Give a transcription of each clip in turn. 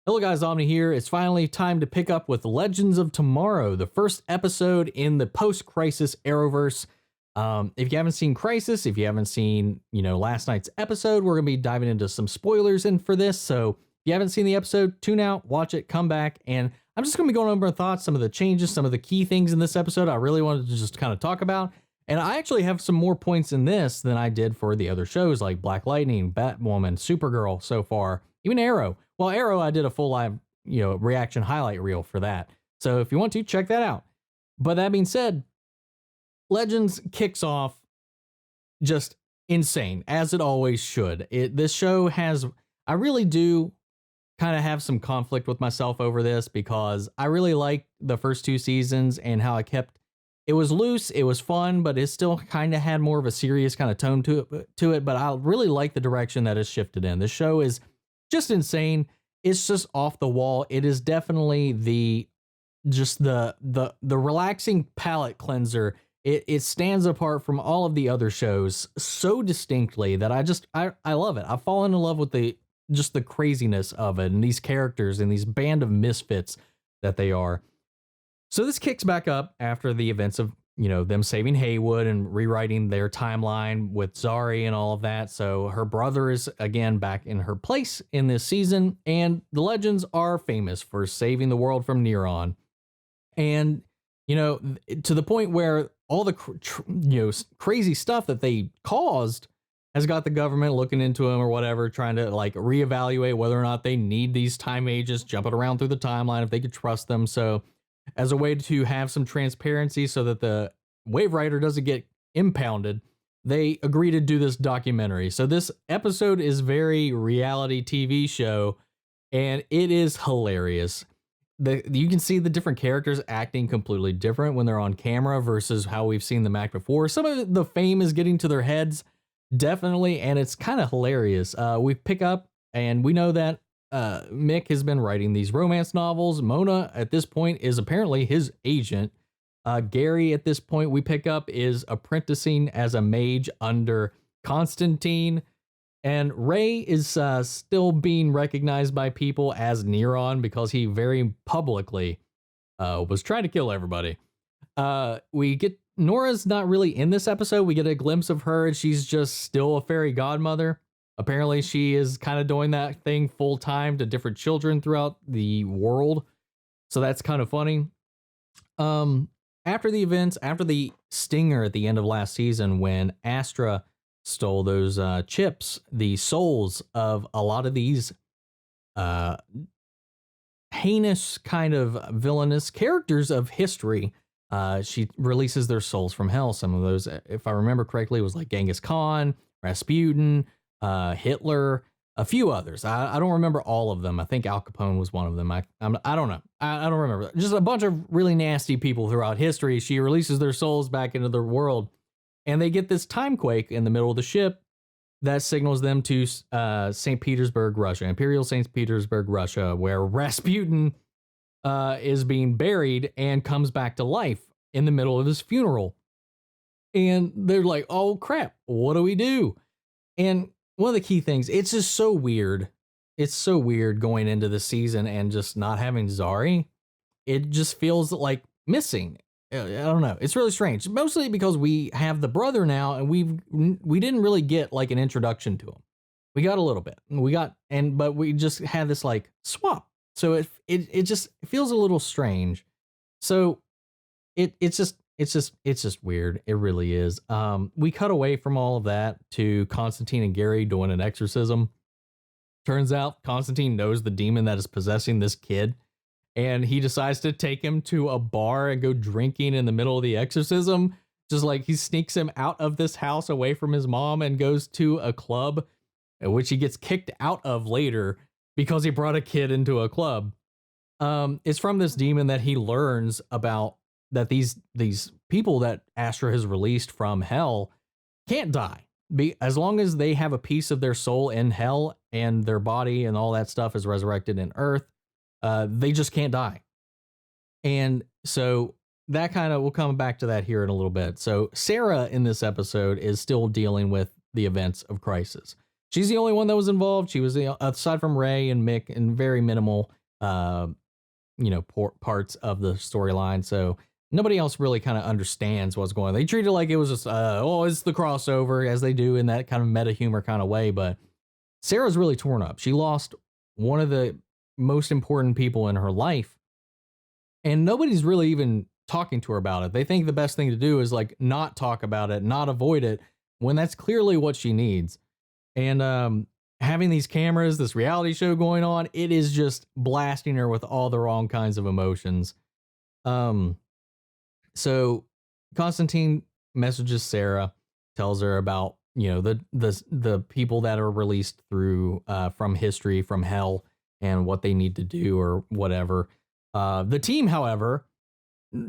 Hello guys, Omni here. It's finally time to pick up with Legends of Tomorrow, the first episode in the post-Crisis Arrowverse. If you haven't seen Crisis, if you haven't seen, last night's episode, we're going to be diving into some spoilers in for this. So if you haven't seen the episode, tune out, watch it, come back, and I'm just going to be going over thoughts, some of the changes, some of the key things in this episode I really wanted to just kind of talk about. And I actually have some more points in this than I did for the other shows like Black Lightning, Batwoman, Supergirl so far, even Arrow. Well, Arrow, I did a full live, reaction highlight reel for that. So if you want to, check that out. But that being said, Legends kicks off just insane, as it always should. This show has, I really do kind of have some conflict with myself over this because I really liked the first two seasons and how it was loose, it was fun, but it still kind of had more of a serious kind of tone to it. But I really like the direction that it's shifted in. This show is just insane. It's just off the wall. It is definitely the relaxing palate cleanser. It stands apart from all of the other shows so distinctly that I love it. I've fallen in love with the craziness of it and these characters and these band of misfits that they are. So this kicks back up after the events of, them saving Haywood and rewriting their timeline with Zari and all of that. So her brother is again back in her place in this season, and the Legends are famous for saving the world from Neron. And, to the point where all the, crazy stuff that they caused has got the government looking into them or whatever, trying to like reevaluate whether or not they need these time agents jumping around through the timeline, if they could trust them. So as a way to have some transparency so that the Wave Rider doesn't get impounded, they agree to do this documentary. So this episode is very reality TV show, and it is hilarious. You can see the different characters acting completely different when they're on camera versus how we've seen them act before. Some of the fame is getting to their heads, definitely, and it's kind of hilarious. We pick up, and we know that Mick has been writing these romance novels. Mona, at this point, is apparently his agent. Gary, at this point, we pick up, is apprenticing as a mage under Constantine. And Ray is still being recognized by people as Neron because he very publicly was trying to kill everybody. We get Nora's not really in this episode. We get a glimpse of her, and she's just still a fairy godmother. Apparently, she is kind of doing that thing full time to different children throughout the world. So that's kind of funny. After the events, after the stinger at the end of last season, when Astra stole those chips, the souls of a lot of these heinous kind of villainous characters of history, she releases their souls from hell. Some of those, if I remember correctly, was like Genghis Khan, Rasputin, Hitler, a few others. I don't remember all of them. I think Al Capone was one of them. I don't know. I don't remember. Just a bunch of really nasty people throughout history. She releases their souls back into the world, and they get this time quake in the middle of the ship that signals them to St. Petersburg, Russia, Imperial St. Petersburg, Russia, where Rasputin is being buried and comes back to life in the middle of his funeral. And they're like, oh crap, what do we do? And one of the key things, it's just so weird. It's so weird going into the season and just not having Zari. It just feels like missing. I don't know. It's really strange. Mostly because we have the brother now, and we didn't really get like an introduction to him. We got a little bit. But we just had this like swap. So it just feels a little strange. So it's just weird. It really is. We cut away from all of that to Constantine and Gary doing an exorcism. Turns out Constantine knows the demon that is possessing this kid, and he decides to take him to a bar and go drinking in the middle of the exorcism. Just like he sneaks him out of this house away from his mom and goes to a club, which he gets kicked out of later because he brought a kid into a club. It's from this demon that he learns about that these people that Astra has released from hell can't die. As long as they have a piece of their soul in hell and their body and all that stuff is resurrected in earth, they just can't die. And so that kind of, we'll come back to that here in a little bit. So Sarah in this episode is still dealing with the events of Crisis. she's the only one that was involved. She was aside from Ray and Mick in very minimal, parts of the storyline. So nobody else really kind of understands what's going on. They treat it like it was just, it's the crossover, as they do in that kind of meta humor kind of way. But Sarah's really torn up. She lost one of the most important people in her life, and nobody's really even talking to her about it. They think the best thing to do is like not talk about it, not avoid it, when that's clearly what she needs. And having these cameras, this reality show going on, it is just blasting her with all the wrong kinds of emotions. So Constantine messages Sarah, tells her about, the people that are released through from history, from hell, and what they need to do or whatever. The team, however,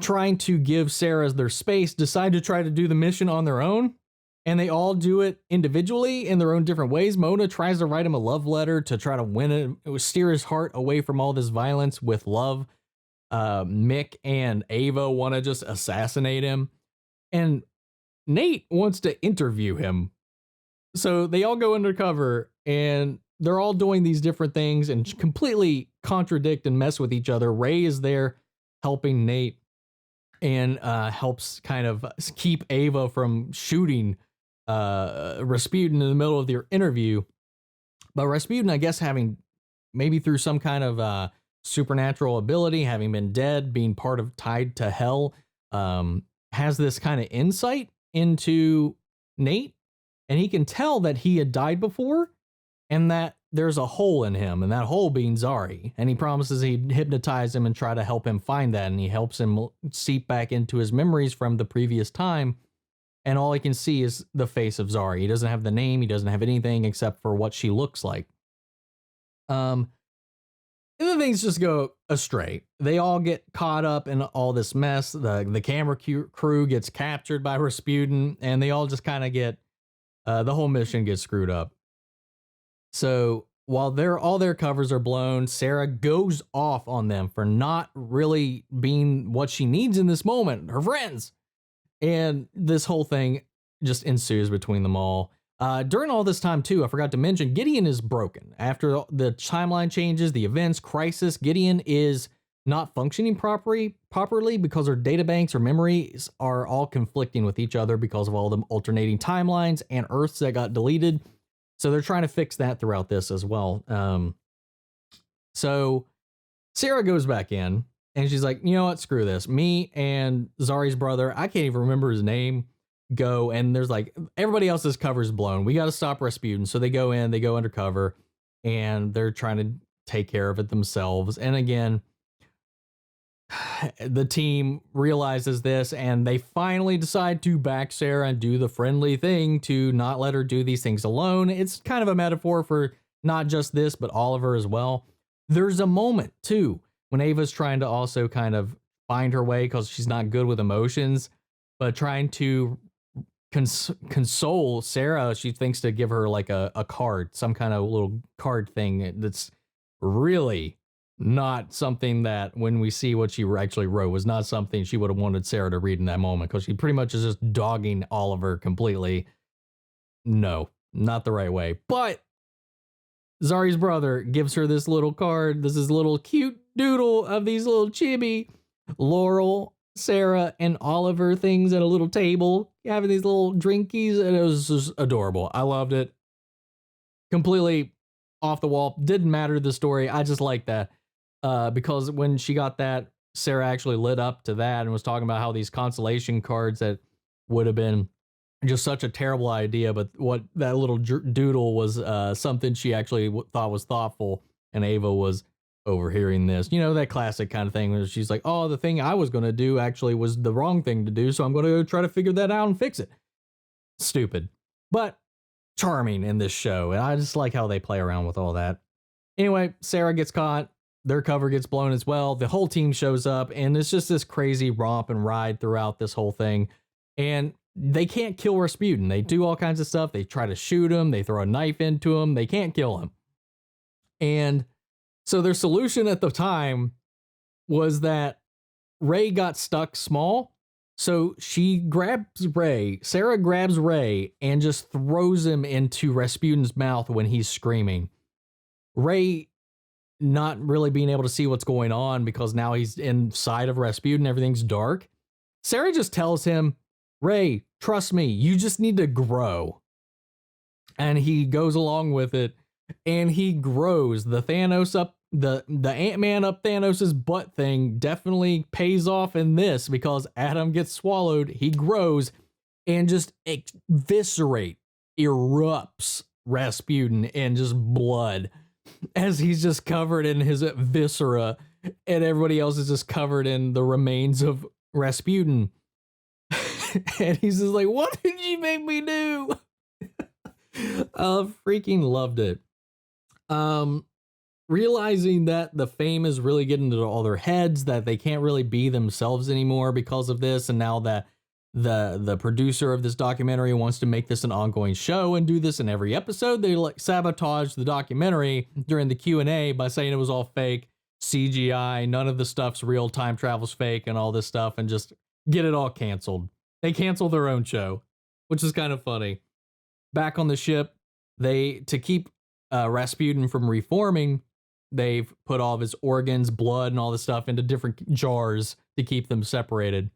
trying to give Sarah their space, decide to try to do the mission on their own. And they all do it individually in their own different ways. Mona tries to write him a love letter to try to win it, steer his heart away from all this violence with love. Mick and Ava want to just assassinate him. And Nate wants to interview him. So they all go undercover and they're all doing these different things and completely contradict and mess with each other. Ray is there helping Nate and helps kind of keep Ava from shooting Rasputin in the middle of their interview. But Rasputin, I guess, having maybe through some kind of supernatural ability, having been dead, being part of tied to hell, has this kind of insight into Nate, and he can tell that he had died before and that there's a hole in him, and that hole being Zari. And he promises he'd hypnotize him and try to help him find that. And he helps him seep back into his memories from the previous time. And all he can see is the face of Zari. He doesn't have the name. He doesn't have anything except for what she looks like. And the things just go astray. They all get caught up in all this mess. The camera crew gets captured by Rasputin, and they all just kind of get, the whole mission gets screwed up. So while all their covers are blown, Sarah goes off on them for not really being what she needs in this moment, her friends. And this whole thing just ensues between them all. During all this time, too, I forgot to mention, Gideon is broken. After the timeline changes, the events, crisis, Gideon is not functioning properly because her databanks or memories are all conflicting with each other because of all the alternating timelines and Earths that got deleted. So they're trying to fix that throughout this as well. So Sarah goes back in and she's like, you know what? Screw this. Me and Zari's brother, I can't even remember his name, go. And there's like, everybody else's cover's blown. We got to stop Rasputin. So they go in, they go undercover, and they're trying to take care of it themselves. And again, the team realizes this and they finally decide to back Sarah and do the friendly thing to not let her do these things alone. It's kind of a metaphor for not just this, but Oliver as well. There's a moment too when Ava's trying to also kind of find her way because she's not good with emotions, but trying to console Sarah. She thinks to give her like a card, some kind of little card thing that's really not something that, when we see what she actually wrote, was not something she would have wanted Sarah to read in that moment, because she pretty much is just dogging Oliver completely. No, not the right way. But Zari's brother gives her this little card. This is a little cute doodle of these little chibi Laurel, Sarah, and Oliver things at a little table, having these little drinkies, and it was just adorable. I loved it. Completely off the wall. Didn't matter to the story. I just like that. Because when she got that, Sarah actually lit up to that and was talking about how these consolation cards that would have been just such a terrible idea, but what that little doodle was something she actually thought was thoughtful, and Ava was overhearing this. You know, that classic kind of thing where she's like, oh, the thing I was going to do actually was the wrong thing to do, so I'm going to go try to figure that out and fix it. Stupid, but charming in this show, and I just like how they play around with all that. Anyway, Sarah gets caught. Their cover gets blown as well. The whole team shows up, and it's just this crazy romp and ride throughout this whole thing. And they can't kill Rasputin. They do all kinds of stuff. They try to shoot him. They throw a knife into him. They can't kill him. And so their solution at the time was that Ray got stuck small. So she grabs Ray, Sarah grabs Ray and just throws him into Rasputin's mouth when he's screaming. Ray not really being able to see what's going on because now he's inside of Rasputin, everything's dark. Sarah just tells him, Ray, trust me, you just need to grow. And he goes along with it, and he grows. The Thanos up, the Ant-Man up Thanos's butt thing definitely pays off in this, because Adam gets swallowed, he grows, and just erupts Rasputin in just blood, as he's just covered in his viscera, and everybody else is just covered in the remains of Rasputin. And he's just like, what did you make me do? I freaking loved it. Realizing that the fame is really getting to all their heads, that they can't really be themselves anymore because of this, and now that the producer of this documentary wants to make this an ongoing show and do this in every episode, they like sabotage the documentary during the Q&A by saying it was all fake, CGI, none of the stuff's real, time travel's fake, and all this stuff, and just get it all canceled. They cancel their own show, which is kind of funny. Back on the ship, to keep Rasputin from reforming, they've put all of his organs, blood, and all this stuff into different jars to keep them separated.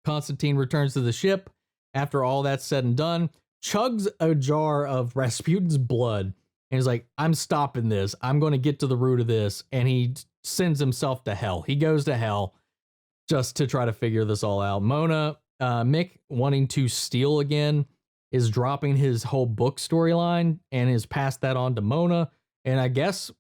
Constantine returns to the ship after all that's said and done, chugs a jar of Rasputin's blood, and he's like, I'm stopping this. I'm going to get to the root of this. And he sends himself to hell. He goes to hell just to try to figure this all out. Mona, Mick, wanting to steal again, is dropping his whole book storyline and has passed that on to Mona. And I guess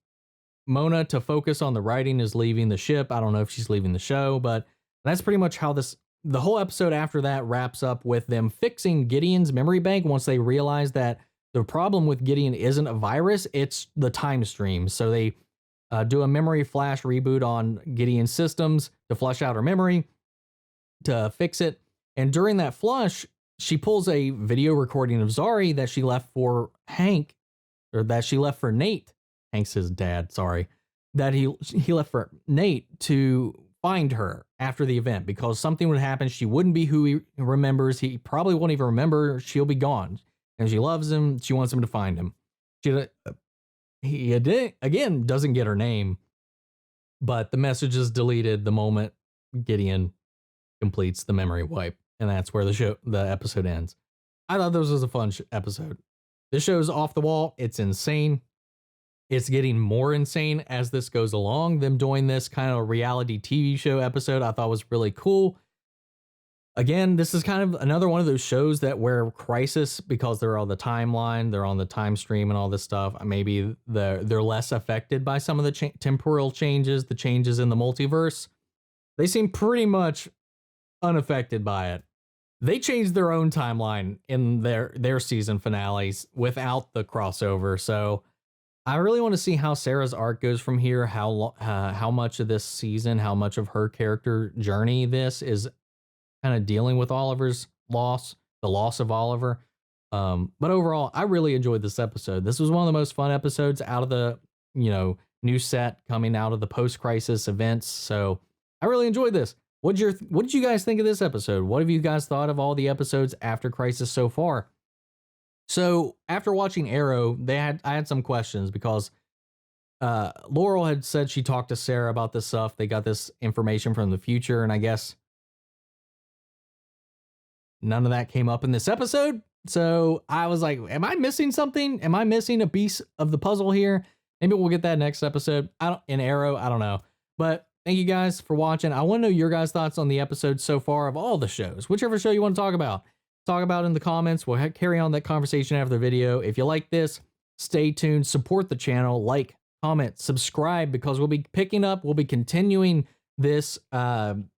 Mona, to focus on the writing, is leaving the ship. I don't know if she's leaving the show, but that's pretty much how the whole episode after that wraps up, with them fixing Gideon's memory bank once they realize that the problem with Gideon isn't a virus, it's the time stream. So they do a memory flash reboot on Gideon's systems to flush out her memory, to fix it. And during that flush, she pulls a video recording of Zari that she left for Hank, or that she left for Nate. Hank's his dad, sorry. That he left for Nate to find her after the event, because something would happen. She wouldn't be who he remembers. He probably won't even remember. She'll be gone. And she loves him. She wants him to find him. He again doesn't get her name, but the message is deleted the moment Gideon completes the memory wipe. And that's where the episode ends. I thought this was a fun episode. This show's off the wall. It's insane. It's getting more insane as this goes along. Them doing this kind of reality TV show episode I thought was really cool. Again, this is kind of another one of those shows that where Crisis, because they're on the timeline, they're on the time stream and all this stuff, maybe they're less affected by some of the temporal changes, the changes in the multiverse. They seem pretty much unaffected by it. They changed their own timeline in their season finales without the crossover. So I really want to see how Sarah's arc goes from here. How much of this season, how much of her character journey this is kind of dealing with Oliver's loss, the loss of Oliver. But overall, I really enjoyed this episode. This was one of the most fun episodes out of the, new set coming out of the post-crisis events. So I really enjoyed this. What did you guys think of this episode? What have you guys thought of all the episodes after Crisis so far? So after watching Arrow, I had some questions, because Laurel had said she talked to Sarah about this stuff. They got this information from the future, and I guess none of that came up in this episode. So I was like, am I missing something? Am I missing a piece of the puzzle here? Maybe we'll get that next episode. In Arrow, I don't know. But thank you guys for watching. I want to know your guys' thoughts on the episode so far of all the shows. Whichever show you want to talk about in the comments. We'll carry on that conversation after the video. If you like this, stay tuned, support the channel, like, comment, subscribe, because we'll be continuing this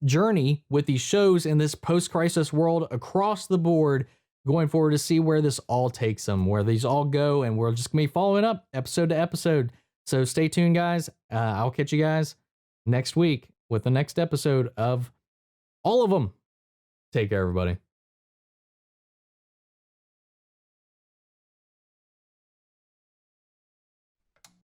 journey with these shows in this post-crisis world across the board, going forward to see where this all takes them, where these all go, and we're just gonna be following up episode to episode. So stay tuned, guys. I'll catch you guys next week with the next episode of all of them. Take care, everybody.